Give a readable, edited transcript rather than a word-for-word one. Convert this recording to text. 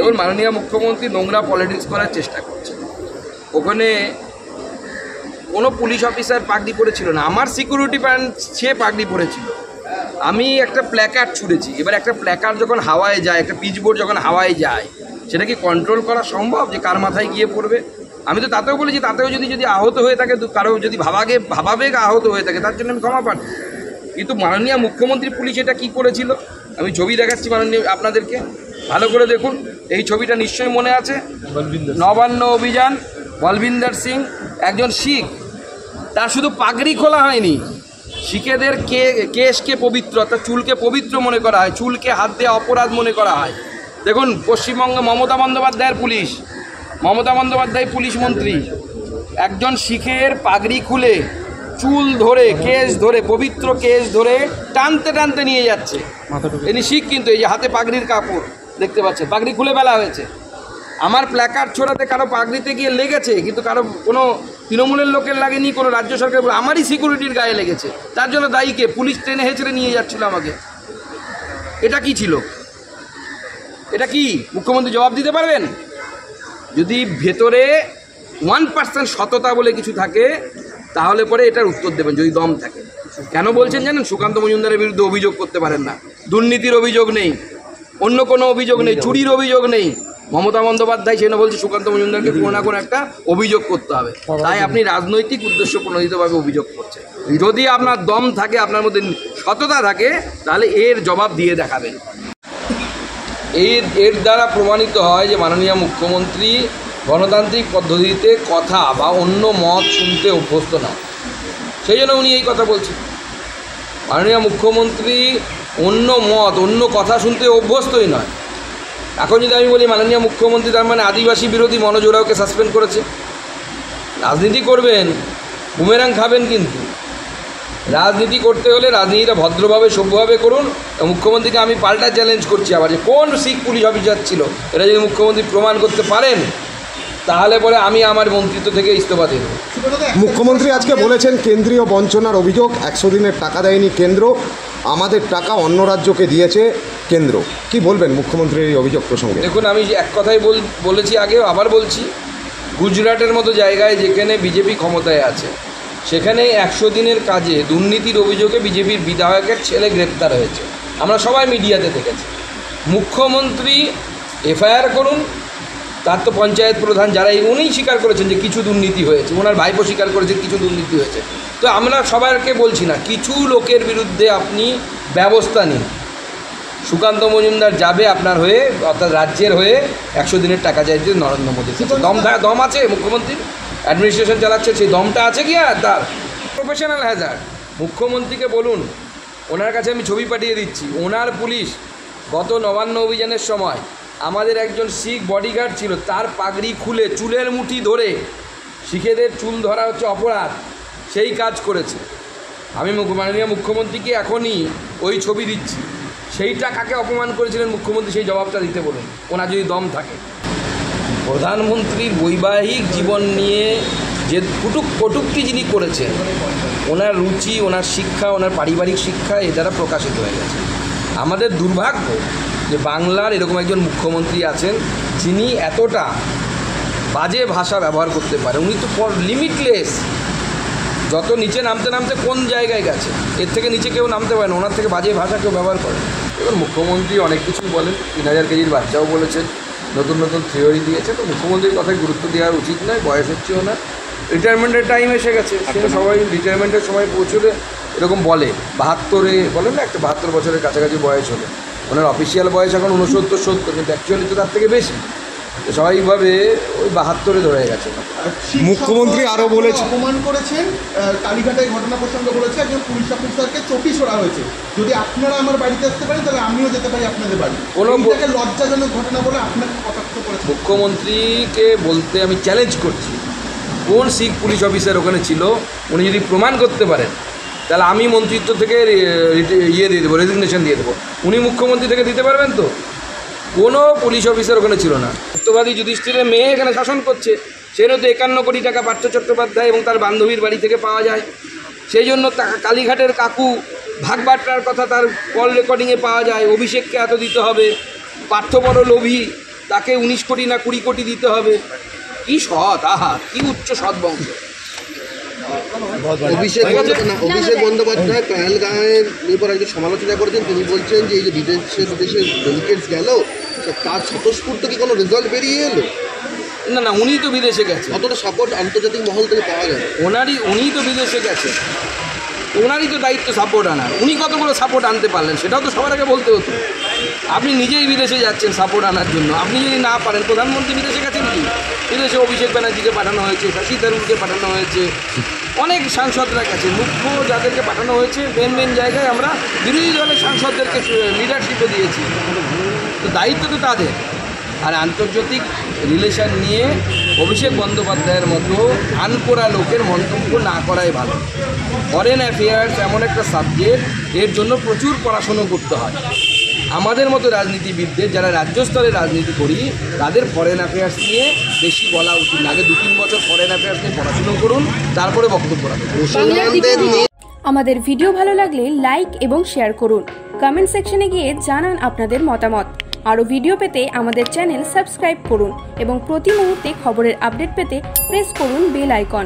দেখুন, মাননীয় মুখ্যমন্ত্রী নোংরা পলিটিক্স করার চেষ্টা করছে। ওখানে কোনো পুলিশ অফিসার পাগড়ি পরেছিল না, আমার সিকিউরিটি প্যান্ট সে পাগড়ি পরেছিল। আমি একটা প্ল্যাকার্ড ছুঁড়েছি। এবার একটা প্ল্যাকার্ড যখন হাওয়ায় যায়, একটা পিচবোর্ড যখন হাওয়ায় যায়, সেটা কি কন্ট্রোল করা সম্ভব যে কার মাথায় গিয়ে পড়বে? আমি তো তাতেও বলেছি, তাতেও যদি আহত হয়ে থাকে, কারো যদি ভাবাবেগ আহত হয়ে থাকে, তার জন্য আমি ক্ষমা পাচ্ছি। কিন্তু মাননীয় মুখ্যমন্ত্রী পুলিশ এটা কী করেছিল, আমি ছবি দেখাচ্ছি মাননীয় আপনাদেরকে, ভালো করে দেখুন। এই ছবিটা নিশ্চয়ই মনে আছে, নবান্ন অভিযান, বলবিন্দর সিং, একজন শিখ, তার শুধু পাগড়ি খোলা হয়নি, শিখেদের কেশকে পবিত্র, অর্থাৎ চুলকে পবিত্র মনে করা হয়, চুলকে হাত দেওয়া অপরাধ মনে করা হয়। দেখুন, পশ্চিমবঙ্গে মমতা বন্দ্যোপাধ্যায়ের পুলিশ, মমতা বন্দ্যোপাধ্যায় পুলিশ মন্ত্রী একজন শিখের পাগড়ি খুলে চুল ধরে, কেশ ধরে, পবিত্র কেশ ধরে টানতে টানতে নিয়ে যাচ্ছে। ইনি শিখ, কিন্তু এই যে হাতে পাগড়ির কাপড় দেখতে পাচ্ছেন, পাগড়ি খুলে ফেলা হয়েছে। আমার প্ল্যাকার্ড ছোড়াতে কারো পাগড়িতে গিয়ে লেগেছে, কিন্তু কারো কোনো তৃণমূলের লোকের লাগেনি, কোনো রাজ্য সরকার, আমারই সিকিউরিটির গায়ে লেগেছে। তার জন্য দায়ীকে পুলিশ ট্রেনে হেঁচড়ে নিয়ে যাচ্ছিল আমাকে। এটা কি ছিল? এটা কি মুখ্যমন্ত্রী জবাব দিতে পারবেন? যদি ভেতরে 1% সততা বলে কিছু থাকে, তাহলে পরে এটার উত্তর দেবেন, যদি দম থাকে। কেন বলছেন জানেন? সুকান্ত মজুমদারের বিরুদ্ধে অভিযোগ করতে পারেন না, দুর্নীতির অভিযোগ নেই, অন্য কোনো অভিযোগ নেই, চুরির অভিযোগ নেই। মমতা বন্দ্যোপাধ্যায় সেটা বলছে সুকান্ত মজুমদারকে কোনো না কোনো একটা অভিযোগ করতে হবে। তাই আপনি রাজনৈতিক উদ্দেশ্য প্রণোদিতভাবে অভিযোগ করছেন। যদি আপনার দম থাকে, আপনার মধ্যে সততা থাকে, তাহলে এর জবাব দিয়ে দেখাবেন। এর দ্বারা প্রমাণিত হয় যে মাননীয় মুখ্যমন্ত্রী গণতান্ত্রিক পদ্ধতিতে কথা বা অন্য মত শুনতে অভ্যস্ত না, সেই জন্য উনি এই কথা বলছেন। মাননীয় মুখ্যমন্ত্রী অন্য মত, অন্য কথা শুনতে অভ্যস্তই নয়। এখন যদি আমি বলি মাননীয় মুখ্যমন্ত্রী তার মানে আদিবাসী বিরোধী মনোজ ওরাওকে সাসপেন্ড করেছে। রাজনীতি করবেন, বুমেরাং খাবেন, কিন্তু রাজনীতি করতে হলে রাজনীতিটা ভদ্রভাবে, সভ্যভাবে করুন। মুখ্যমন্ত্রীকে আমি পাল্টা চ্যালেঞ্জ করছি আবার, যে কোন শিখ পুলিশ অফিসার ছিল, এটা যদি মুখ্যমন্ত্রী প্রমাণ করতে পারেন, তাহলে পরে আমি আমার মন্ত্রিত্ব থেকে ইস্তফা দেব। মুখ্যমন্ত্রী আজকে বলেছেন কেন্দ্রীয় বঞ্চনার অভিযোগ, 100 দিনের টাকা দেয়নি কেন্দ্র, আমাদের টাকা অন্য রাজ্যকে দিয়েছে কেন্দ্র। কি বলবেন মুখ্যমন্ত্রীর এই অভিযোগ প্রসঙ্গে? দেখুন, আমি এক কথাই বলেছি আগেও, আবার বলছি, গুজরাটের মতো জায়গায় যেখানে বিজেপি ক্ষমতায় আছে, সেখানে 100 দিনের কাজে দুর্নীতির অভিযোগে বিজেপির বিধায়কের ছেলে গ্রেপ্তার হয়েছে। আমরা সবাই মিডিয়াতে দেখেছি। মুখ্যমন্ত্রী এফআইআর করুন, তার তো পঞ্চায়েত প্রধান যারা, উনিই স্বীকার করেছেন যে কিছু দুর্নীতি হয়েছে, ওনার ভাইপো স্বীকার করেছেন কিছু দুর্নীতি হয়েছে। তো আমরা সবাইকে বলছি না, কিছু লোকের বিরুদ্ধে আপনি ব্যবস্থা নিন। সুকান্ত মজুমদার যাবে আপনার হয়ে, অর্থাৎ রাজ্যের হয়ে 100 দিনের টাকা চাইছে নরেন্দ্র মোদী। দম আছে মুখ্যমন্ত্রীর, অ্যাডমিনিস্ট্রেশন চালাচ্ছে, সেই দমটা আছে কি? আর তার প্রফেশনাল হ্যাজার্ড। মুখ্যমন্ত্রীকে বলুন, ওনার কাছে আমি ছবি পাঠিয়ে দিচ্ছি, ওনার পুলিশ গত নবান্ন অভিযানের সময় আমাদের একজন শিখ বডিগার্ড ছিল, তার পাগড়ি খুলে চুলের মুঠি ধরে, শিখেদের চুল ধরা হচ্ছে অপরাধ, সেই কাজ করেছে। আমি মাননীয় মুখ্যমন্ত্রীকে এখনই ওই ছবি দিচ্ছি। সেইটা কাকে অপমান করেছিলেন মুখ্যমন্ত্রী, সেই জবাবটা দিতে বলুন, ওনার যদি দম থাকে। প্রধানমন্ত্রীর বৈবাহিক জীবন নিয়ে যে কটূক্তি যিনি করেছেন, ওনার রুচি, ওনার শিক্ষা, ওনার পারিবারিক শিক্ষা এ দ্বারা প্রকাশিত হয়ে গেছে। আমাদের দুর্ভাগ্য যে বাংলার এরকম একজন মুখ্যমন্ত্রী আছেন যিনি এতটা বাজে ভাষা ব্যবহার করতে পারে। উনি তো লিমিটলেস, যত নিচে নামতে নামতে কোন জায়গায় গেছে, এর থেকে নিচে কেউ নামতে পারে না, ওনার থেকে বাজে ভাষা কেউ ব্যবহার করে। এবার মুখ্যমন্ত্রী অনেক কিছুই বলেন, 3000 কেজির বাচ্চাও বলেছেন, নতুন নতুন থিওরি দিয়েছে। তো মুখ্যমন্ত্রীর কথায় গুরুত্ব দেওয়া উচিত নয়, বয়স হচ্ছেও না, রিটায়ারমেন্টের টাইম এসে গেছে। কিন্তু সবাই রিটায়ারমেন্টের সময় পৌঁছলে এরকম বলে, 72-এ বলেন না, একটা 72 বছরের কাছাকাছি বয়স হলে। ওনার অফিসিয়াল বয়স এখন 69-70, কিন্তু অ্যাকচুয়ালি তো তার থেকে বেশি। স্বাভাবিকভাবে ওই 72-এ ধরে গেছে। মুখ্যমন্ত্রী আরও বলেছে, অপমান করেছেন, কালীঘাটের ঘটনা প্রসঙ্গে বলেছে একজন পুলিশ অফিসারকে চটি ছোড়া হয়েছে। যদি আপনারা আমার বাড়িতে আসতে পারেন, তাহলে আমিও যেতে পারি আপনাদের বাড়ি। এইটাকে লজ্জাজনক ঘটনা বলে আপনাকে কটাক্ষ করেছে। মুখ্যমন্ত্রীকে বলতে আমি চ্যালেঞ্জ করছি, কোন শিখ পুলিশ অফিসার ওখানে ছিল, উনি যদি প্রমাণ করতে পারেন, তাহলে আমি মন্ত্রিত্ব থেকে দিয়ে দেবো, রেজিগনেশন দিয়ে দেবো। উনি মুখ্যমন্ত্রী থেকে দিতে পারবেন তো? কোনো পুলিশ অফিসার ওখানে ছিল না। সত্যবাদী যুধিষ্ঠিরের মেয়ে এখানে শাসন করছে, সেটা তো 51 কোটি টাকা পার্থ চট্টোপাধ্যায় এবং তার বান্ধবীর বাড়ি থেকে পাওয়া যায়। সেই জন্য কালীঘাটের কাকু ভাগবাট্টার কথা তার কল রেকর্ডিংয়ে পাওয়া যায়। অভিষেককে এত দিতে হবে, পার্থ বড় লোভী, তাকে 19 কোটি না 20 কোটি দিতে হবে। কি সৎ, আহা কি উচ্চ সৎ বংশ। অভিষেক বন্দ্যোপাধ্যায় পেহেলগাঁয়ের এরপর একজন সমালোচনা করেছেন, তিনি বলছেন যে এই যে বিদেশের ডেলিগেটস গেল তার স্বতঃস্ফূর্ত কি কোনো রেজাল্ট বেরিয়ে এলো? না না, উনি তো বিদেশে গেছেন, কতটা সাপোর্ট আন্তর্জাতিক মহল থেকে পাওয়া যায়? উনি তো বিদেশে গেছেন, ওনারই তো দায়িত্ব সাপোর্ট আনার। উনি কতগুলো সাপোর্ট আনতে পারলেন সেটাও তো সবার আগে বলতে হতো। আপনি নিজেই বিদেশে যাচ্ছেন সাপোর্ট আনার জন্য, আপনি যদি না পারেন, প্রধানমন্ত্রী বিদেশে গেছেন কি? বিদেশে অভিষেক ব্যানার্জিকে পাঠানো হয়েছে, শশী থারুরকে পাঠানো হয়েছে, অনেক সাংসদরা গেছে। মুখ্য যাদেরকে পাঠানো হয়েছে মেন জায়গায় আমরা বিরোধী দলের সাংসদদেরকে লিডারশিপে দিয়েছি, তো দায়িত্ব তো তাদের। আর আন্তর্জাতিক রিলেশন নিয়ে অভিষেক বন্দ্যোপাধ্যায়ের মতো আনকোড়া লোকের মন্তব্য না করাই ভালো। ফরেন অ্যাফেয়ার্স এমন একটা সাবজেক্ট, এর জন্য প্রচুর পড়াশুনো করতে হয়। আমাদের মতো রাজনীতিবিদদের, যারা রাজ্য স্তরে রাজনীতি করি, তাদের ফরেন অ্যাফেয়ার্স নিয়ে বেশি বলা উচিত না। আগে 2-3 বছর ফরেন অ্যাফেয়ার্স নিয়ে পড়াশুনো করুন, তারপরে বক্তব্য রাখুন। আমাদের ভিডিও ভালো লাগলে লাইক এবং শেয়ার করুন। কমেন্ট সেকশনে গিয়ে জানান আপনাদের মতামত। আরও ভিডিও পেতে আমাদের চ্যানেল সাবস্ক্রাইব করুন এবং প্রতি মুহূর্তে খবরের আপডেট পেতে প্রেস করুন বেল আইকন।